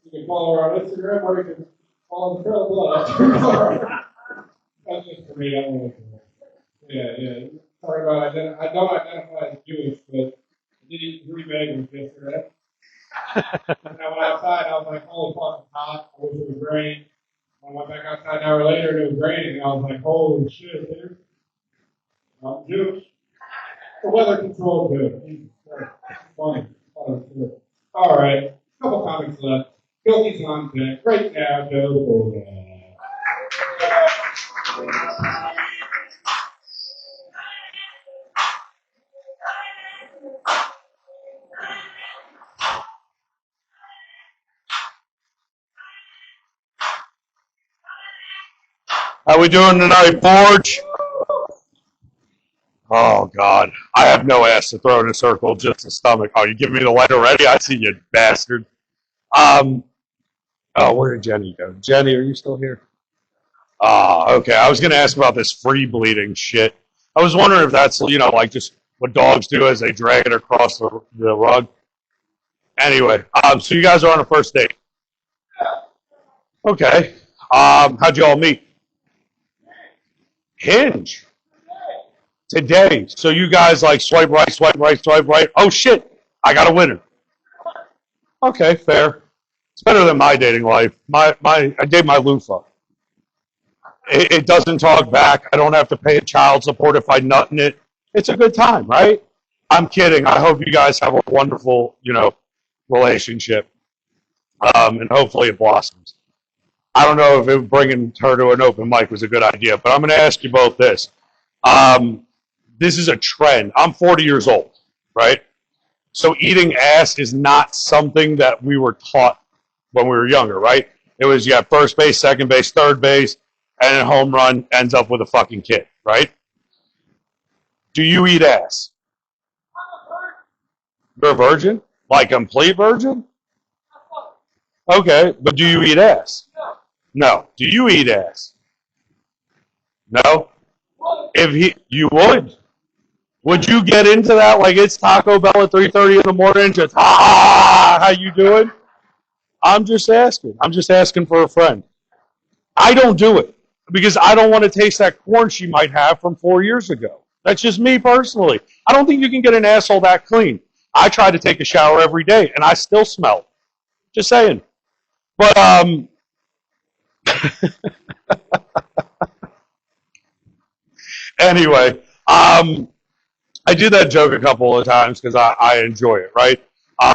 You can follow her on Instagram, or you can follow the Trail Blood. That's just for me. I don't know. Yeah. Sorry about I don't identify as Jewish, but I did eat 3 bagels yesterday. And I went outside, I was like, holy fuck, it's hot. I wish it was rain. I went back outside an hour later, and it was raining, and I was like, holy shit, dude. I'm Jewish. The weather control good. Jesus Christ. Funny. All right. A couple comics left. Guilty's on deck. Right now, Joe the Bulldog. How we doing tonight, Forge? Oh, God. I have no ass to throw in a circle, just a stomach. Oh, you giving me the light already? I see you, bastard. Oh, where did Jenny go? Jenny, are you still here? Okay. I was going to ask about this free bleeding shit. I was wondering if that's, like just what dogs do as they drag it across the rug. Anyway, so you guys are on a first date. Okay. How'd you all meet? Hinge. Today. So you guys like swipe right, swipe right, swipe right. Oh shit, I got a winner. Okay, fair. It's better than my dating life. I date my loofah. It doesn't talk back. I don't have to pay child support if I nut in it. It's a good time, right? I'm kidding. I hope you guys have a wonderful, relationship. And hopefully it blossoms. I don't know if bringing her to an open mic was a good idea, but I'm going to ask you both this. This is a trend. I'm 40 years old, right? So eating ass is not something that we were taught when we were younger, right? It was you have first base, second base, third base, and a home run ends up with a fucking kid, right? Do you eat ass? You're a virgin? Like complete virgin? Okay, but do you eat ass? No. Do you eat ass? No? You would you get into that like it's Taco Bell at 3:30 in the morning? Just how you doing? I'm just asking for a friend. I don't do it because I don't want to taste that corn she might have from 4 years ago. That's just me personally. I don't think you can get an asshole that clean. I try to take a shower every day and I still smell. Just saying. But anyway, I do that joke a couple of times because I enjoy it, right?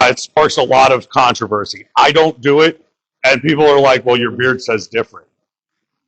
It sparks a lot of controversy. I don't do it, and people are like, well, your beard says different.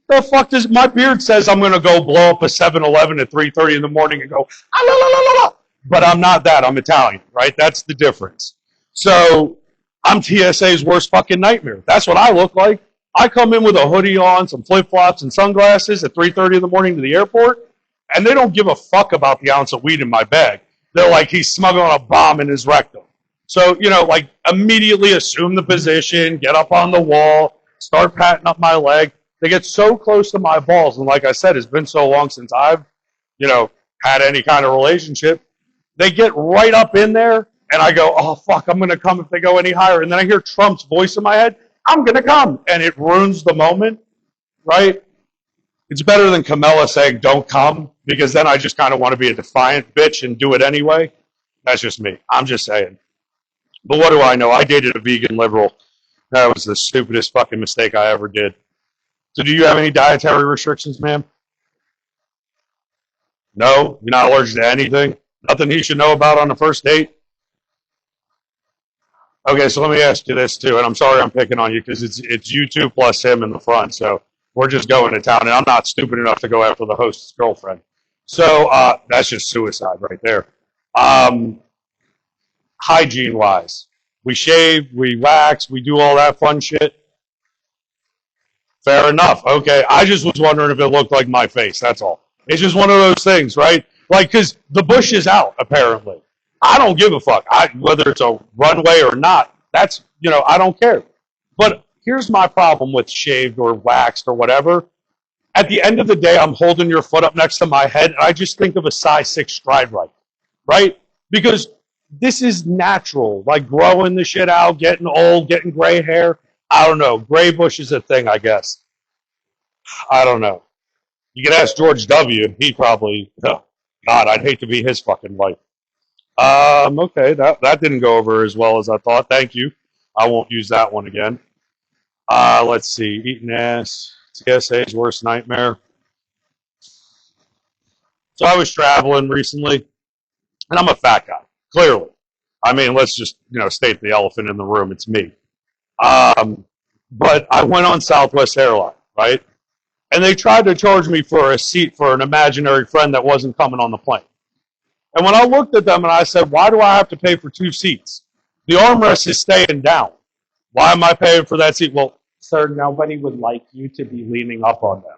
The fuck does my beard says I'm going to go blow up a 7-Eleven at 3:30 in the morning and go, ah, la, la, la, la. But I'm not that. I'm Italian, right? That's the difference. So I'm TSA's worst fucking nightmare. That's what I look like. I come in with a hoodie on, some flip-flops, and sunglasses at 3:30 in the morning to the airport, and they don't give a fuck about the ounce of weed in my bag. They're like, he's smuggling a bomb in his rectum. So, like immediately assume the position, get up on the wall, start patting up my leg. They get so close to my balls, and like I said, it's been so long since I've, had any kind of relationship. They get right up in there, and I go, oh, fuck, I'm going to come if they go any higher. And then I hear Trump's voice in my head, I'm going to come. And it ruins the moment, right? It's better than Kamala saying, don't come, because then I just kind of want to be a defiant bitch and do it anyway. That's just me. I'm just saying. But what do I know? I dated a vegan liberal. That was the stupidest fucking mistake I ever did. So do you have any dietary restrictions, ma'am? No? You're not allergic to anything? Nothing he should know about on the first date? Okay, so let me ask you this too, and I'm sorry I'm picking on you because it's you two plus him in the front, so we're just going to town, and I'm not stupid enough to go after the host's girlfriend. So that's just suicide right there. Hygiene-wise, we shave, we wax, we do all that fun shit. Fair enough. Okay, I just was wondering if it looked like my face, that's all. It's just one of those things, right? Like, because the bush is out, apparently. I don't give a fuck. Whether it's a runway or not, that's, I don't care. But here's my problem with shaved or waxed or whatever. At the end of the day, I'm holding your foot up next to my head, and I just think of a size 6 stride right. right? Because this is natural, like growing the shit out, getting old, getting gray hair. I don't know. Gray bush is a thing, I guess. I don't know. You could ask George W. He probably, oh, God, I'd hate to be his fucking wife. Okay, that didn't go over as well as I thought. Thank you. I won't use that one again. Let's see. Eating ass. TSA's worst nightmare. So I was traveling recently, and I'm a fat guy, clearly. I mean, let's just state the elephant in the room. It's me. But I went on Southwest Airlines, right? And they tried to charge me for a seat for an imaginary friend that wasn't coming on the plane. And when I looked at them and I said, why do I have to pay for 2 seats? The armrest is staying down. Why am I paying for that seat? Well, sir, nobody would like you to be leaning up on them.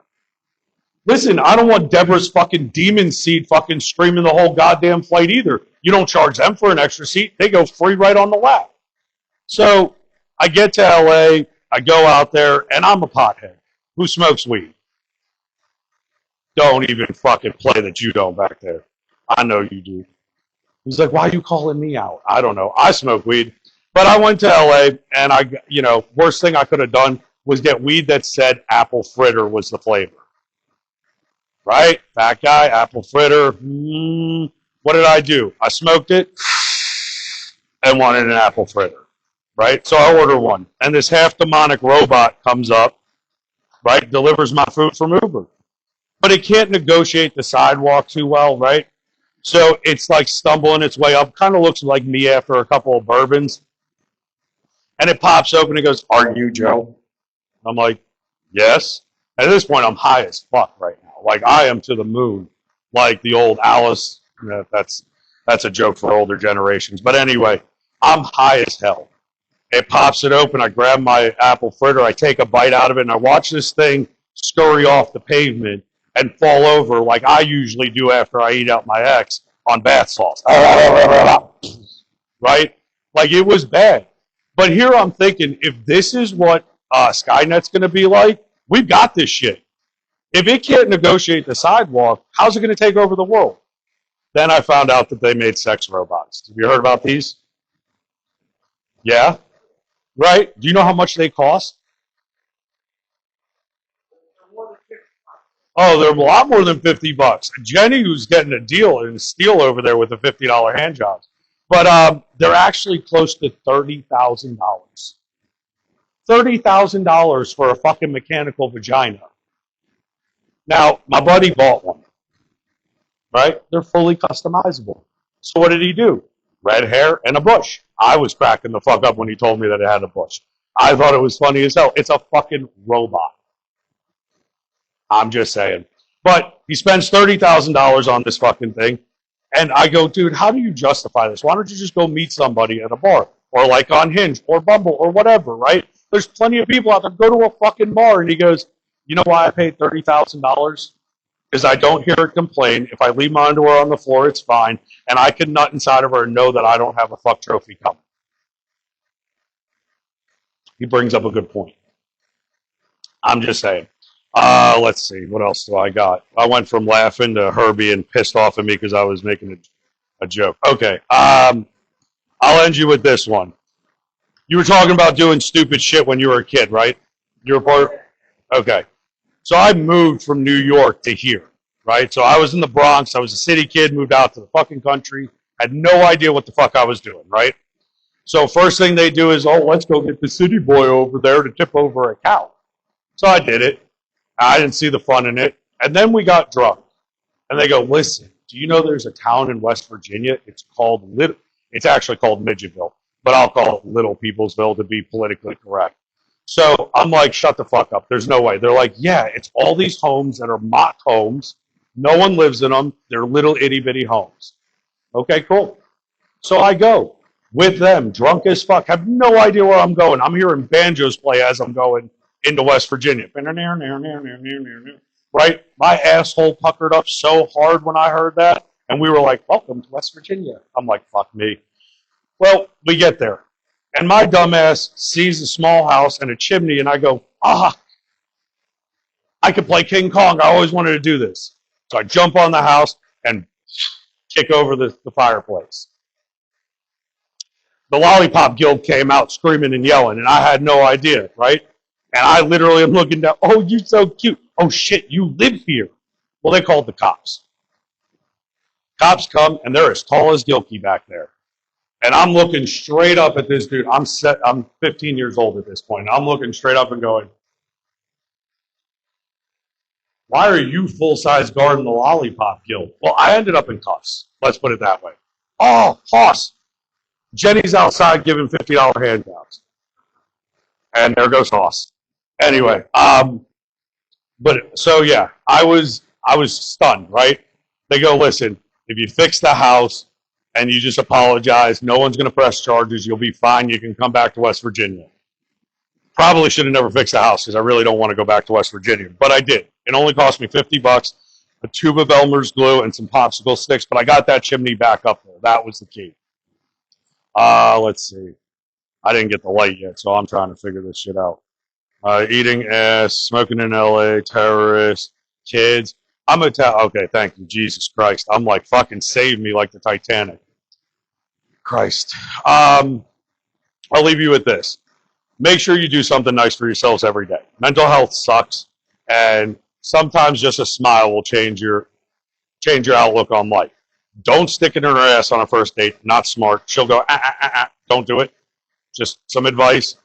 Listen, I don't want Deborah's fucking demon seed fucking streaming the whole goddamn flight either. You don't charge them for an extra seat. They go free right on the lap. So I get to LA, I go out there, and I'm a pothead. Who smokes weed? Don't even fucking play that you don't back there. I know you do. He's like, why are you calling me out? I don't know. I smoke weed. But I went to LA, and worst thing I could have done was get weed that said apple fritter was the flavor. Right? Fat guy, apple fritter. What did I do? I smoked it and wanted an apple fritter. Right? So I order one. And this half demonic robot comes up, right? Delivers my food from Uber. But it can't negotiate the sidewalk too well, right? So it's like stumbling its way up. Kind of looks like me after a couple of bourbons. And it pops open and goes, are you Joe? I'm like, yes. At this point, I'm high as fuck right now. Like, I am to the moon. Like the old Alice. That's a joke for older generations. But anyway, I'm high as hell. It pops it open. I grab my apple fritter. I take a bite out of it. And I watch this thing scurry off the pavement and fall over like I usually do after I eat out my ex on bath salts. Right? Like, it was bad. But here I'm thinking, if this is what Skynet's going to be like, we've got this shit. If it can't negotiate the sidewalk, how's it going to take over the world? Then I found out that they made sex robots. Have you heard about these? Yeah? Right? Do you know how much they cost? Oh, they're a lot more than $50. Jenny, who's getting a deal in steel over there with the $50 hand jobs. But they're actually close to $30,000. $30,000 for a fucking mechanical vagina. Now, my buddy bought one, right? They're fully customizable. So what did he do? Red hair and a bush. I was cracking the fuck up when he told me that it had a bush. I thought it was funny as hell. It's a fucking robot. I'm just saying. But he spends $30,000 on this fucking thing. And I go, dude, how do you justify this? Why don't you just go meet somebody at a bar? Or like on Hinge or Bumble or whatever, right? There's plenty of people out there. Go to a fucking bar. And he goes, you know why I paid $30,000? Because I don't hear her complain. If I leave my underwear on the floor, it's fine. And I can nut inside of her and know that I don't have a fuck trophy coming. He brings up a good point. I'm just saying. Let's see. What else do I got? I went from laughing to her being pissed off at me because I was making a joke. Okay. I'll end you with this one. You were talking about doing stupid shit when you were a kid, right? You were part. Okay. So I moved from New York to here, right? So I was in the Bronx. I was a city kid, moved out to the fucking country. Had no idea what the fuck I was doing, right? So first thing they do is, oh, let's go get the city boy over there to tip over a cow. So I did it. I didn't see the fun in it. And then we got drunk. And they go, listen, do you know there's a town in West Virginia? It's actually called Midgetville, but I'll call it Little Peoplesville to be politically correct. So I'm like, shut the fuck up. There's no way. They're like, yeah, it's all these homes that are mock homes. No one lives in them. They're little itty bitty homes. Okay, cool. So I go with them, drunk as fuck. Have no idea where I'm going. I'm hearing banjos play as I'm going into West Virginia. Right? My asshole puckered up so hard when I heard that. And we were like, welcome to West Virginia. I'm like, fuck me. Well, we get there. And my dumbass sees a small house and a chimney, and I go, I could play King Kong. I always wanted to do this. So I jump on the house and kick over the fireplace. The Lollipop Guild came out screaming and yelling, and I had no idea, right? And I literally am looking down, oh, you're so cute. Oh, shit, you live here. Well, they called the cops. Cops come, and they're as tall as Gilkey back there. And I'm looking straight up at this dude. I'm 15 years old at this point. I'm looking straight up and going, why are you full-size guarding the Lollipop Guild? Well, I ended up in cuffs. Let's put it that way. Oh, Hoss. Jenny's outside giving $50 handouts. And there goes Hoss. Anyway, but so yeah, I was stunned, right? They go, listen, if you fix the house and you just apologize, no one's going to press charges. You'll be fine. You can come back to West Virginia. Probably should have never fixed the house because I really don't want to go back to West Virginia, but I did. It only cost me $50, a tube of Elmer's glue, and some popsicle sticks. But I got that chimney back up there. That was the key. Let's see. I didn't get the light yet, so I'm trying to figure this shit out. Eating ass, smoking in LA, terrorists, kids. I'm okay, thank you, Jesus Christ. I'm like, fucking save me like the Titanic. Christ. I'll leave you with this. Make sure you do something nice for yourselves every day. Mental health sucks, and sometimes just a smile will change your outlook on life. Don't stick it in her ass on a first date. Not smart. She'll go, Don't do it. Just some advice.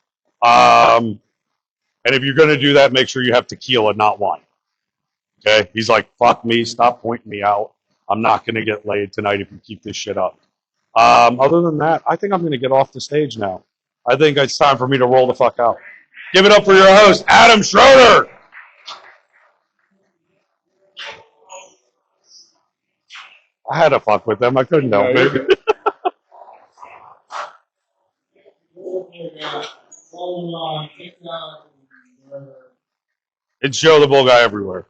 And if you're going to do that, make sure you have tequila, not wine. Okay? He's like, fuck me. Stop pointing me out. I'm not going to get laid tonight if you keep this shit up. Other than that, I think I'm going to get off the stage now. I think it's time for me to roll the fuck out. Give it up for your host, Adam Schroeder. I had to fuck with them. I couldn't help it. It's Joe the Bull Guy everywhere.